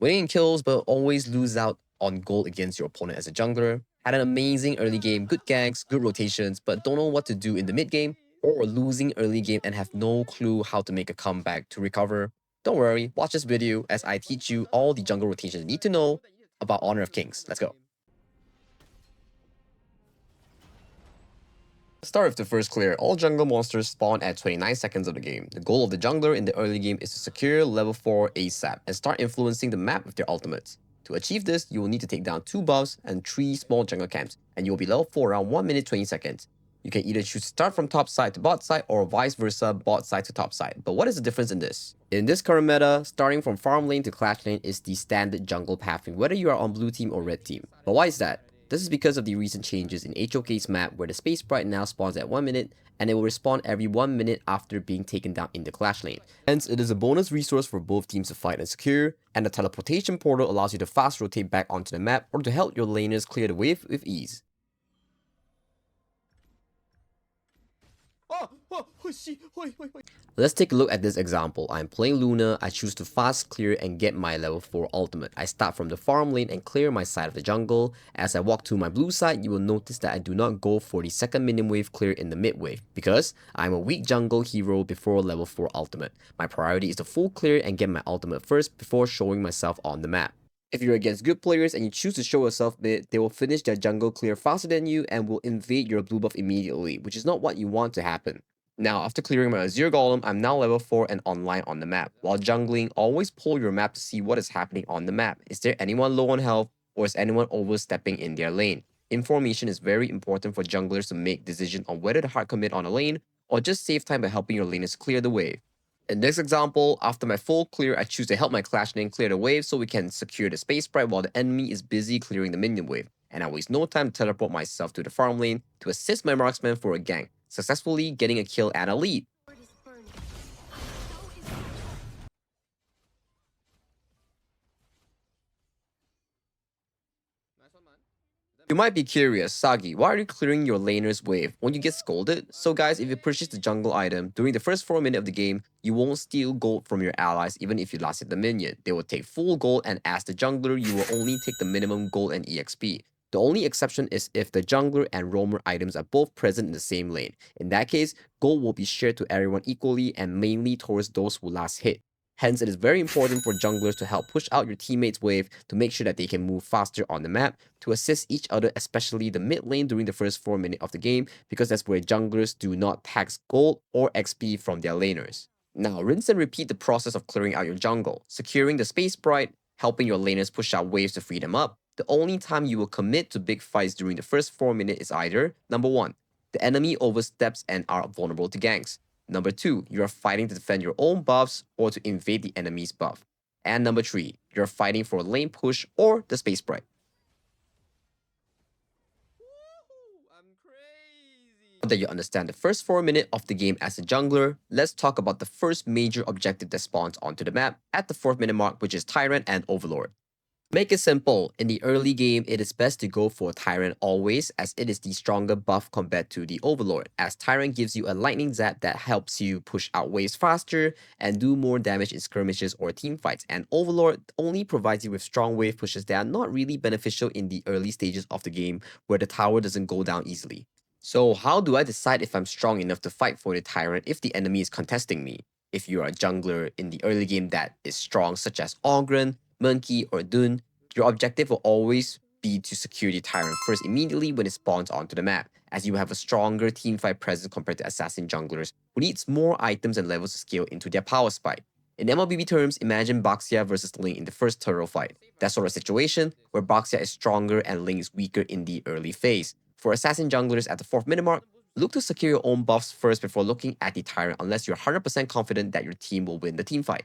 winning in kills but always lose out on gold against your opponent as a jungler, had an amazing early game, good ganks, good rotations, but don't know what to do in the mid game, or losing early game and have no clue how to make a comeback to recover. Don't worry, watch this video as I teach you all the jungle rotations you need to know about Honor of Kings. Let's go. Let's start with the first clear. All jungle monsters spawn at 29 seconds of the game. The goal of the jungler in the early game is to secure level 4 ASAP and start influencing the map with their ultimates. To achieve this, you will need to take down 2 buffs and 3 small jungle camps, and you will be level 4 around 1 minute 20 seconds. You can either choose to start from top side to bot side or vice versa, bot side to top side. But what is the difference in this? In this current meta, starting from farm lane to clash lane is the standard jungle pathing, whether you are on blue team or red team. But why is that? This is because of the recent changes in HOK's map where the space sprite now spawns at 1 minute and it will respawn every 1 minute after being taken down in the clash lane. Hence, it is a bonus resource for both teams to fight and secure, and the teleportation portal allows you to fast rotate back onto the map or to help your laners clear the wave with ease. Let's take a look at this example. I'm playing Luna, I choose to fast clear and get my level 4 ultimate. I start from the farm lane and clear my side of the jungle. As I walk to my blue side, you will notice that I do not go for the second minion wave clear in the mid wave, because I'm a weak jungle hero before level 4 ultimate. My priority is to full clear and get my ultimate first before showing myself on the map. If you're against good players and you choose to show yourself mid, they will finish their jungle clear faster than you and will invade your blue buff immediately, which is not what you want to happen. Now, after clearing my Azure Golem, I'm now level 4 and online on the map. While jungling, always pull your map to see what is happening on the map. Is there anyone low on health, or is anyone overstepping in their lane? Information is very important for junglers to make decisions on whether to hard commit on a lane, or just save time by helping your laners clear the wave. In this example, after my full clear, I choose to help my clash lane clear the wave so we can secure the space sprite while the enemy is busy clearing the minion wave. And I waste no time to teleport myself to the farm lane to assist my marksman for a gank, successfully getting a kill and a lead. You might be curious, Sagi, why are you clearing your laner's wave? Won't you get scolded? So guys, if you purchase the jungle item, during the first 4 minutes of the game, you won't steal gold from your allies even if you last hit the minion. They will take full gold, and as the jungler, you will only take the minimum gold and EXP. The only exception is if the jungler and roamer items are both present in the same lane. In that case, gold will be shared to everyone equally and mainly towards those who last hit. Hence, it is very important for junglers to help push out your teammates' wave to make sure that they can move faster on the map, to assist each other, especially the mid lane during the first 4 minutes of the game, because that's where junglers do not tax gold or XP from their laners. Now, rinse and repeat the process of clearing out your jungle, securing the space sprite, helping your laners push out waves to free them up. The only time you will commit to big fights during the first 4 minutes is either, number 1, the enemy oversteps and are vulnerable to ganks. Number 2, you are fighting to defend your own buffs or to invade the enemy's buff. And number 3, you're fighting for a lane push or the space sprite. Now that you understand the first 4 minutes of the game as a jungler, let's talk about the first major objective that spawns onto the map at the 4th minute mark, which is Tyrant and Overlord. Make it simple. In the early game, it is best to go for Tyrant always, as it is the stronger buff compared to the Overlord, as Tyrant gives you a lightning zap that helps you push out waves faster and do more damage in skirmishes or team fights, and Overlord only provides you with strong wave pushes that are not really beneficial in the early stages of the game where the tower doesn't go down easily. So how do I decide if I'm strong enough to fight for the Tyrant if the enemy is contesting me? If you are a jungler in the early game that is strong, such as Ogren, Monkey, or Dun, your objective will always be to secure the Tyrant first immediately when it spawns onto the map, as you have a stronger teamfight presence compared to assassin junglers who needs more items and levels to scale into their power spike. In MLBB terms, imagine Baxia versus Ling in the first turtle fight. That sort of situation where Baxia is stronger and Ling is weaker in the early phase. For assassin junglers at the 4th minute mark, look to secure your own buffs first before looking at the Tyrant unless you're 100% confident that your team will win the teamfight.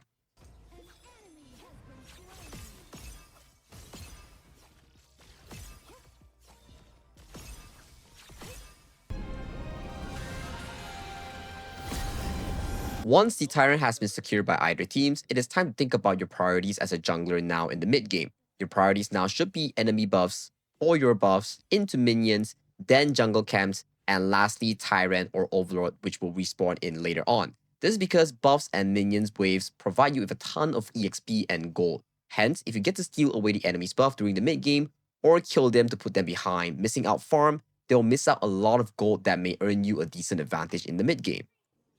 Once the Tyrant has been secured by either teams, it is time to think about your priorities as a jungler now in the mid game. Your priorities now should be enemy buffs, or your buffs, into minions, then jungle camps, and lastly Tyrant or Overlord, which will respawn in later on. This is because buffs and minions waves provide you with a ton of EXP and gold. Hence, if you get to steal away the enemy's buff during the mid-game, or kill them to put them behind, missing out farm, they'll miss out a lot of gold that may earn you a decent advantage in the mid-game.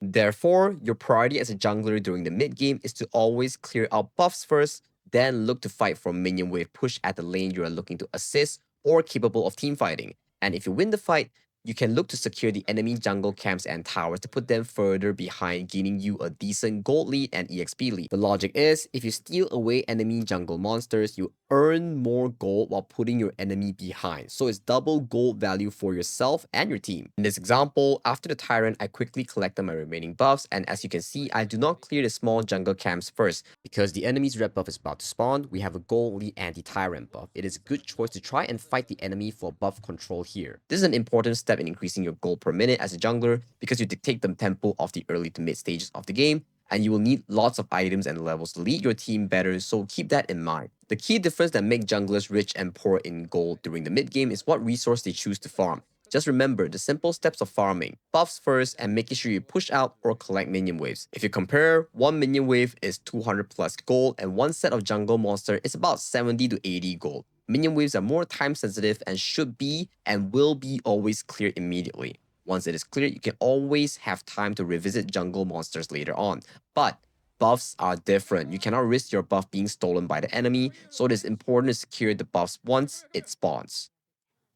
Therefore, your priority as a jungler during the mid-game is to always clear out buffs first, then look to fight for minion wave push at the lane you are looking to assist or capable of team fighting. And if you win the fight, you can look to secure the enemy jungle camps and towers to put them further behind, gaining you a decent gold lead and EXP lead. The logic is, if you steal away enemy jungle monsters, you earn more gold while putting your enemy behind. So it's double gold value for yourself and your team. In this example, after the Tyrant, I quickly collected my remaining buffs, and as you can see, I do not clear the small jungle camps first. Because the enemy's red buff is about to spawn, we have a gold lead anti-Tyrant buff. It is a good choice to try and fight the enemy for buff control here. This is an important step in increasing your gold per minute as a jungler because you dictate the tempo of the early to mid stages of the game, and you will need lots of items and levels to lead your team better, so keep that in mind. The key difference that makes junglers rich and poor in gold during the mid game is what resource they choose to farm. Just remember the simple steps of farming, buffs first, and making sure you push out or collect minion waves. If you compare, one minion wave is 200 plus gold, and one set of jungle monster is about 70 to 80 gold. Minion waves are more time sensitive and should be and will be always cleared immediately. Once it is cleared, you can always have time to revisit jungle monsters later on. But buffs are different. You cannot risk your buff being stolen by the enemy, so it is important to secure the buffs once it spawns.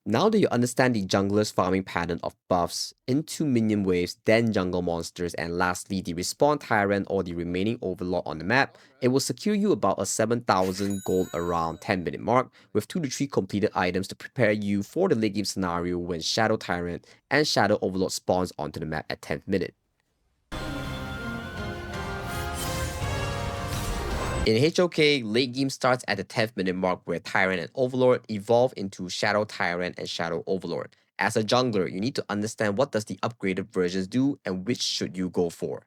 Now that you understand the jungler's farming pattern of buffs into minion waves, then jungle monsters, and lastly the respawn Tyrant or the remaining Overlord on the map, it will secure you about a 7,000 gold around 10-minute mark with 2 to 3 completed items to prepare you for the late game scenario when Shadow Tyrant and Shadow Overlord spawns onto the map at 10th minute. In HOK, late game starts at the 10th minute mark where Tyrant and Overlord evolve into Shadow Tyrant and Shadow Overlord. As a jungler, you need to understand what does the upgraded versions do and which should you go for.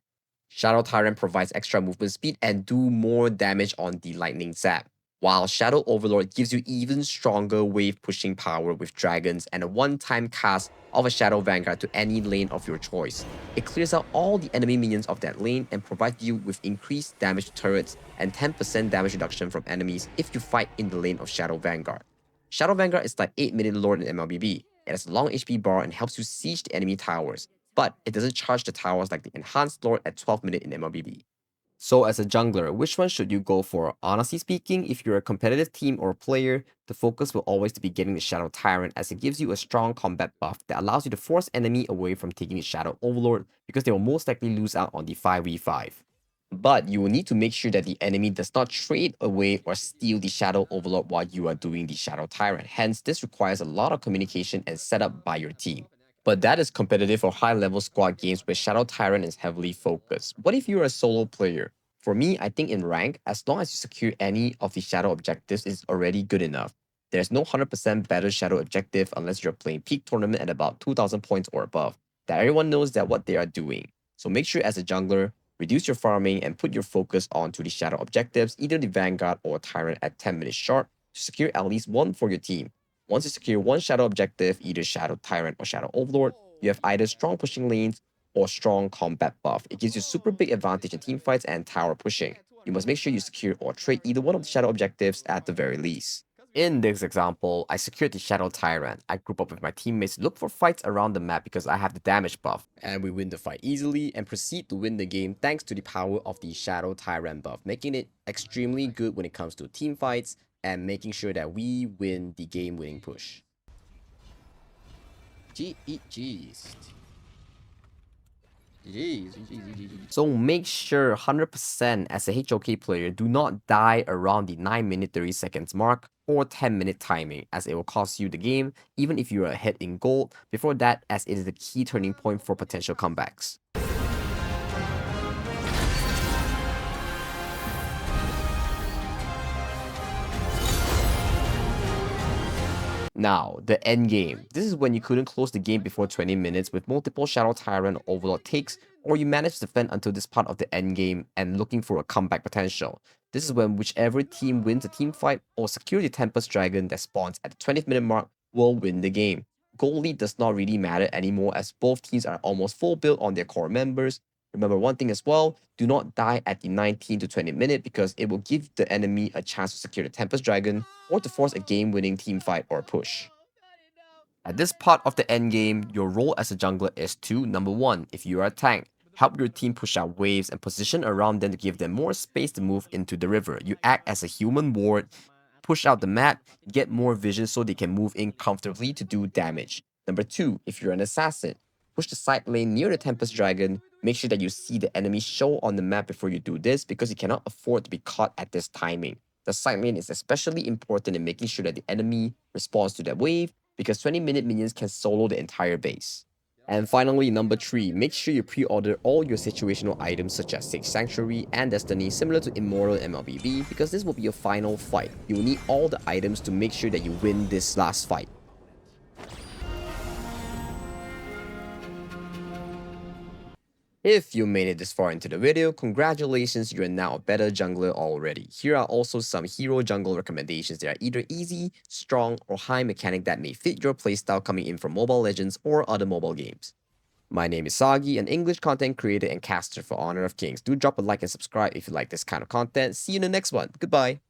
Shadow Tyrant provides extra movement speed and do more damage on the lightning zap, while Shadow Overlord gives you even stronger wave pushing power with dragons and a one-time cast of a Shadow Vanguard to any lane of your choice. It clears out all the enemy minions of that lane and provides you with increased damage to turrets and 10% damage reduction from enemies if you fight in the lane of Shadow Vanguard. Shadow Vanguard is like 8-minute Lord in MLBB. It has a long HP bar and helps you siege the enemy towers, but it doesn't charge the towers like the Enhanced Lord at 12 minute in MLBB. So as a jungler, which one should you go for? Honestly speaking, if you're a competitive team or player, the focus will always be getting the Shadow Tyrant as it gives you a strong combat buff that allows you to force enemy away from taking the Shadow Overlord because they will most likely lose out on the 5v5. But you will need to make sure that the enemy does not trade away or steal the Shadow Overlord while you are doing the Shadow Tyrant. Hence, this requires a lot of communication and setup by your team. But that is competitive or high-level squad games where Shadow Tyrant is heavily focused. What if you're a solo player? For me, I think in rank, as long as you secure any of the Shadow objectives, it's already good enough. There's no 100% better Shadow objective unless you're playing peak tournament at about 2,000 points or above, that everyone knows that what they are doing. So make sure as a jungler, reduce your farming and put your focus onto the Shadow objectives, either the Vanguard or Tyrant at 10 minutes sharp, to secure at least one for your team. Once you secure one Shadow objective, either Shadow Tyrant or Shadow Overlord, you have either strong pushing lanes or strong combat buff. It gives you super big advantage in team fights and tower pushing. You must make sure you secure or trade either one of the Shadow objectives at the very least. In this example, I secured the Shadow Tyrant. I group up with my teammates to look for fights around the map because I have the damage buff. And we win the fight easily and proceed to win the game thanks to the power of the Shadow Tyrant buff, making it extremely good when it comes to team fights and making sure that we win the game-winning push. Jeez. So make sure 100% as a HOK player do not die around the 9-minute 30 seconds mark or 10-minute timing, as it will cost you the game even if you are ahead in gold before that, as it is the key turning point for potential comebacks. Now, the end game. This is when you couldn't close the game before 20 minutes with multiple Shadow Tyrant or Overlord takes, or you manage to defend until this part of the end game and looking for a comeback potential. This is when whichever team wins a team fight or secure the Tempest Dragon that spawns at the 20th minute mark will win the game. Gold lead does not really matter anymore as both teams are almost full build on their core members, Remember one thing as well, do not die at the 19 to 20 minute because it will give the enemy a chance to secure the Tempest Dragon or to force a game-winning team fight or push. At this part of the endgame, your role as a jungler is to, number 1, if you are a tank, help your team push out waves and position around them to give them more space to move into the river. You act as a human ward, push out the map, get more vision so they can move in comfortably to do damage. Number 2, if you're an assassin, push the side lane near the Tempest Dragon, make sure that you see the enemy show on the map before you do this because you cannot afford to be caught at this timing. The side lane is especially important in making sure that the enemy responds to that wave because 20-minute minions can solo the entire base. And finally, number 3, make sure you pre-order all your situational items such as Sage Sanctuary and Destiny similar to Immortal and MLBB because this will be your final fight. You will need all the items to make sure that you win this last fight. If you made it this far into the video, congratulations, you are now a better jungler already. Here are also some hero jungle recommendations that are either easy, strong, or high mechanic that may fit your playstyle coming in from Mobile Legends or other mobile games. My name is Sagi, an English content creator and caster for Honor of Kings. Do drop a like and subscribe if you like this kind of content. See you in the next one. Goodbye.